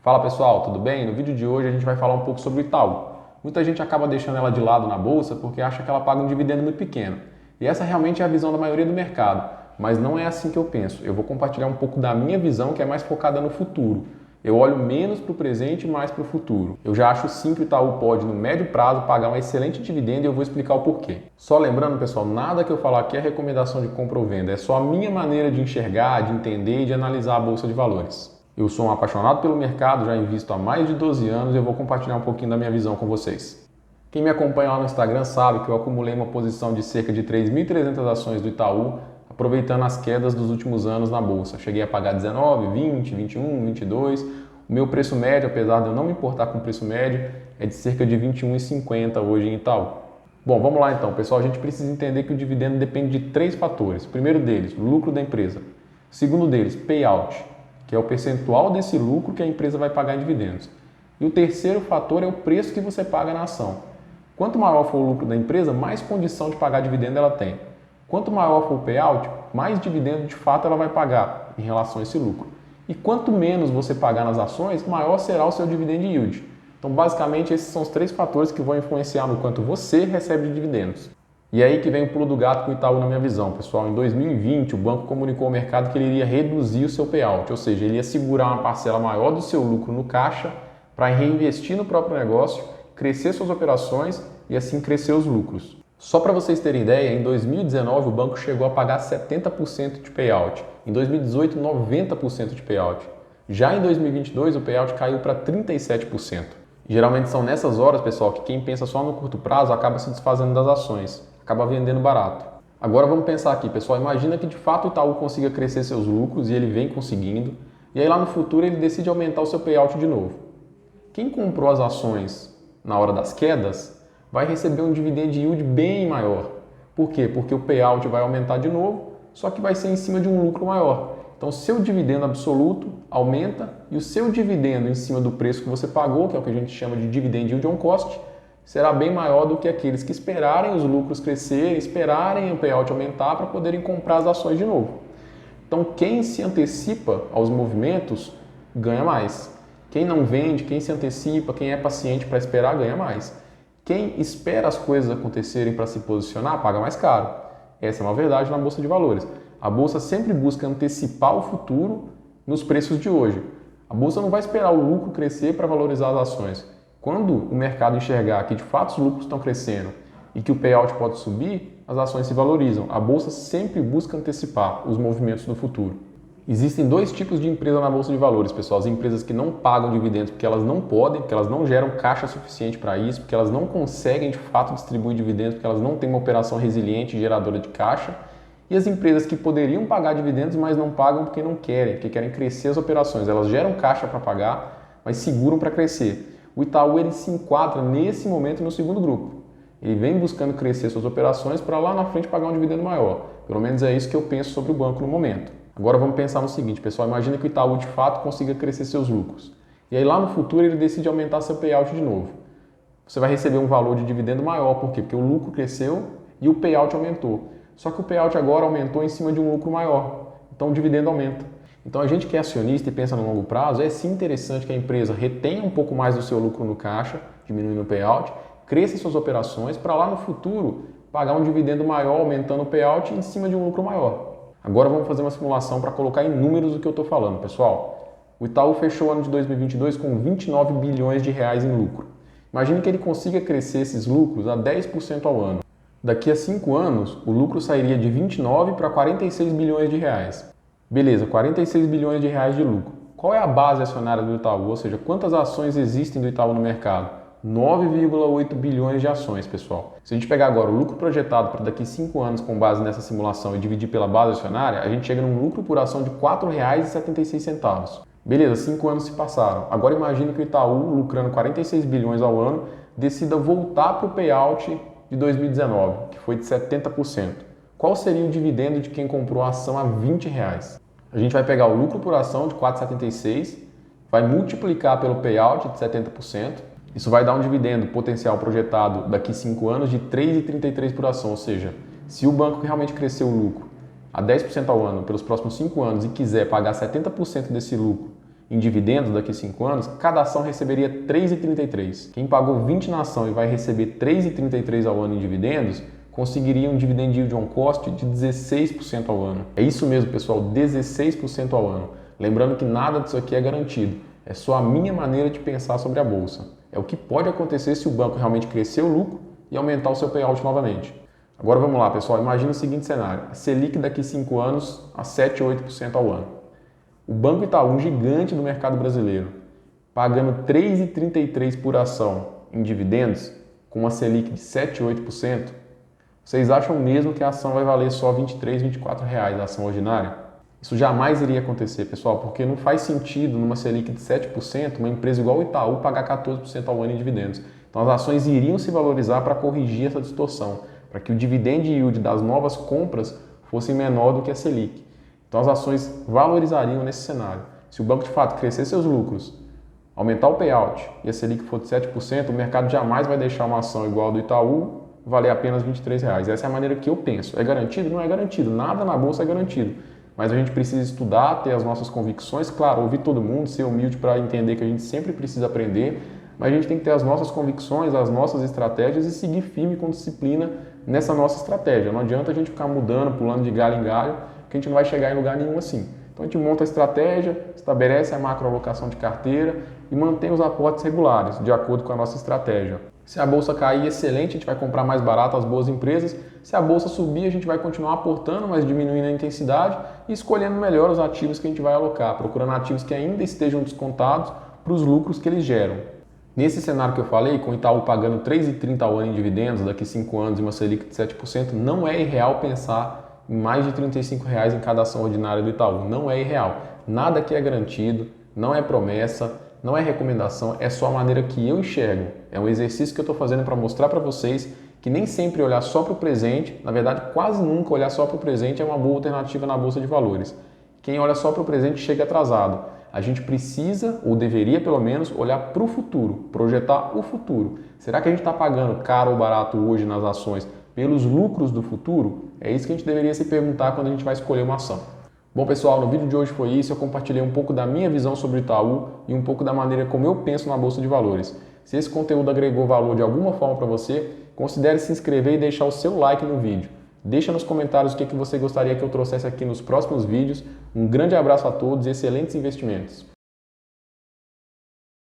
Fala pessoal, tudo bem? No vídeo de hoje a gente vai falar um pouco sobre o Itaú. Muita gente acaba deixando ela de lado na bolsa porque acha que ela paga um dividendo muito pequeno. E essa realmente é a visão da maioria do mercado, mas não é assim que eu penso. Eu vou compartilhar um pouco da minha visão, que é mais focada no futuro. Eu olho menos para o presente e mais para o futuro. Eu já acho sim que o Itaú pode, no médio prazo, pagar um excelente dividendo e eu vou explicar o porquê. Só lembrando, pessoal, nada que eu falar aqui é recomendação de compra ou venda, é só a minha maneira de enxergar, de entender e de analisar a bolsa de valores. Eu sou um apaixonado pelo mercado, já invisto há mais de 12 anos e eu vou compartilhar um pouquinho da minha visão com vocês. Quem me acompanha lá no Instagram sabe que eu acumulei uma posição de cerca de 3.300 ações do Itaú, aproveitando as quedas dos últimos anos na bolsa. Cheguei a pagar 19, 20, 21, 22. O meu preço médio, apesar de eu não me importar com o preço médio, é de cerca de 21,50 hoje em Itaú. Bom, vamos lá então, pessoal. A gente precisa entender que o dividendo depende de três fatores. O primeiro deles, o lucro da empresa. O segundo deles, payout, que é o percentual desse lucro que a empresa vai pagar em dividendos. E o terceiro fator é o preço que você paga na ação. Quanto maior for o lucro da empresa, mais condição de pagar dividendo ela tem. Quanto maior for o payout, mais dividendo de fato ela vai pagar em relação a esse lucro. E quanto menos você pagar nas ações, maior será o seu dividend yield. Então, basicamente, esses são os três fatores que vão influenciar no quanto você recebe de dividendos. E aí que vem o pulo do gato com o Itaú na minha visão, pessoal. Em 2020, o banco comunicou ao mercado que ele iria reduzir o seu payout, ou seja, ele ia segurar uma parcela maior do seu lucro no caixa para reinvestir no próprio negócio, crescer suas operações e assim crescer os lucros. Só para vocês terem ideia, em 2019 o banco chegou a pagar 70% de payout, em 2018 90% de payout. Já em 2022 o payout caiu para 37%. Geralmente são nessas horas, pessoal, que quem pensa só no curto prazo acaba se desfazendo das ações, acaba vendendo barato. Agora vamos pensar aqui, pessoal, imagina que de fato o Itaú consiga crescer seus lucros e ele vem conseguindo, e aí lá no futuro ele decide aumentar o seu payout de novo. Quem comprou as ações na hora das quedas vai receber um dividend yield bem maior. Por quê? Porque o payout vai aumentar de novo, só que vai ser em cima de um lucro maior. Então, seu dividendo absoluto aumenta e o seu dividendo em cima do preço que você pagou, que é o que a gente chama de dividend yield on cost, será bem maior do que aqueles que esperarem os lucros crescerem, esperarem o payout aumentar para poderem comprar as ações de novo. Então, quem se antecipa aos movimentos ganha mais. Quem não vende, quem se antecipa, quem é paciente para esperar, ganha mais. Quem espera as coisas acontecerem para se posicionar, paga mais caro. Essa é uma verdade na Bolsa de Valores. A Bolsa sempre busca antecipar o futuro nos preços de hoje. A Bolsa não vai esperar o lucro crescer para valorizar as ações. Quando o mercado enxergar que de fato os lucros estão crescendo e que o payout pode subir, as ações se valorizam. A Bolsa sempre busca antecipar os movimentos do futuro. Existem dois tipos de empresa na Bolsa de Valores, pessoal. As empresas que não pagam dividendos porque elas não podem, porque elas não geram caixa suficiente para isso, porque elas não conseguem de fato distribuir dividendos, porque elas não têm uma operação resiliente e geradora de caixa. E as empresas que poderiam pagar dividendos, mas não pagam porque não querem, porque querem crescer as operações. Elas geram caixa para pagar, mas seguram para crescer. O Itaú ele se enquadra nesse momento no segundo grupo. Ele vem buscando crescer suas operações para lá na frente pagar um dividendo maior. Pelo menos é isso que eu penso sobre o banco no momento. Agora vamos pensar no seguinte, pessoal, imagina que o Itaú de fato consiga crescer seus lucros. E aí lá no futuro ele decide aumentar seu payout de novo. Você vai receber um valor de dividendo maior, por quê? Porque o lucro cresceu e o payout aumentou. Só que o payout agora aumentou em cima de um lucro maior, então o dividendo aumenta. Então a gente que é acionista e pensa no longo prazo, é sim interessante que a empresa retenha um pouco mais do seu lucro no caixa, diminuindo o payout, cresça suas operações para lá no futuro pagar um dividendo maior, aumentando o payout em cima de um lucro maior. Agora vamos fazer uma simulação para colocar em números o que eu estou falando, pessoal. O Itaú fechou o ano de 2022 com 29 bilhões de reais em lucro. Imagine que ele consiga crescer esses lucros a 10% ao ano. Daqui a 5 anos, o lucro sairia de 29 para 46 bilhões de reais. Beleza, 46 bilhões de reais de lucro. Qual é a base acionária do Itaú? Ou seja, quantas ações existem do Itaú no mercado? 9,8 bilhões de ações, pessoal. Se a gente pegar agora o lucro projetado para daqui a 5 anos com base nessa simulação e dividir pela base acionária, a gente chega num lucro por ação de R$ 4,76. Beleza, 5 anos se passaram. Agora imagine que o Itaú, lucrando 46 bilhões ao ano, decida voltar para o payout de 2019, que foi de 70%. Qual seria o dividendo de quem comprou a ação a R$ 20? A gente vai pegar o lucro por ação de 4,76, vai multiplicar pelo payout de 70%, isso vai dar um dividendo potencial projetado daqui a 5 anos de 3,33 por ação, ou seja, se o banco realmente crescer o lucro a 10% ao ano pelos próximos 5 anos e quiser pagar 70% desse lucro em dividendos daqui a 5 anos, cada ação receberia R$ 3,33. Quem pagou 20 na ação e vai receber R$ 3,33 ao ano em dividendos, conseguiria um dividend yield on cost de 16% ao ano. É isso mesmo, pessoal, 16% ao ano. Lembrando que nada disso aqui é garantido, é só a minha maneira de pensar sobre a bolsa. É o que pode acontecer se o banco realmente crescer o lucro e aumentar o seu payout novamente. Agora vamos lá, pessoal, imagina o seguinte cenário, a Selic daqui a 5 anos a 7, 8% ao ano. O Banco Itaú, um gigante do mercado brasileiro, pagando R$ 3,33 por ação em dividendos, com uma Selic de 7, 8%, vocês acham mesmo que a ação vai valer só R$ 23, R$ 24 a ação ordinária? Isso jamais iria acontecer, pessoal, porque não faz sentido numa Selic de 7% uma empresa igual o Itaú pagar 14% ao ano em dividendos. Então as ações iriam se valorizar para corrigir essa distorção, para que o dividend yield das novas compras fosse menor do que a Selic. Então as ações valorizariam nesse cenário. Se o banco de fato crescer seus lucros, aumentar o payout e a Selic for de 7%, o mercado jamais vai deixar uma ação igual a do Itaú valer apenas R$ 23. Essa é a maneira que eu penso. É garantido? Não é garantido. Nada na bolsa é garantido. Mas a gente precisa estudar, ter as nossas convicções, claro, ouvir todo mundo, ser humilde para entender que a gente sempre precisa aprender, mas a gente tem que ter as nossas convicções, as nossas estratégias e seguir firme com disciplina nessa nossa estratégia. Não adianta a gente ficar mudando, pulando de galho em galho, que a gente não vai chegar em lugar nenhum assim. Então a gente monta a estratégia, estabelece a macroalocação de carteira e mantém os aportes regulares, de acordo com a nossa estratégia. Se a bolsa cair, excelente, a gente vai comprar mais barato as boas empresas. Se a bolsa subir, a gente vai continuar aportando, mas diminuindo a intensidade e escolhendo melhor os ativos que a gente vai alocar, procurando ativos que ainda estejam descontados para os lucros que eles geram. Nesse cenário que eu falei, com o Itaú pagando R$ 3,30 ao ano em dividendos, daqui a 5 anos e uma Selic de 7%, não é irreal pensar em mais de R$ 35 em cada ação ordinária do Itaú. Não é irreal. Nada aqui é garantido, não é promessa, não é recomendação, é só a maneira que eu enxergo. É um exercício que eu estou fazendo para mostrar para vocês que nem sempre olhar só para o presente, na verdade quase nunca olhar só para o presente é uma boa alternativa na Bolsa de Valores. Quem olha só para o presente chega atrasado. A gente precisa, ou deveria pelo menos, olhar para o futuro, projetar o futuro. Será que a gente está pagando caro ou barato hoje nas ações pelos lucros do futuro? É isso que a gente deveria se perguntar quando a gente vai escolher uma ação. Bom, pessoal, no vídeo de hoje foi isso. Eu compartilhei um pouco da minha visão sobre o Itaú e um pouco da maneira como eu penso na Bolsa de Valores. Se esse conteúdo agregou valor de alguma forma para você, considere se inscrever e deixar o seu like no vídeo. Deixa nos comentários o que você gostaria que eu trouxesse aqui nos próximos vídeos. Um grande abraço a todos e excelentes investimentos!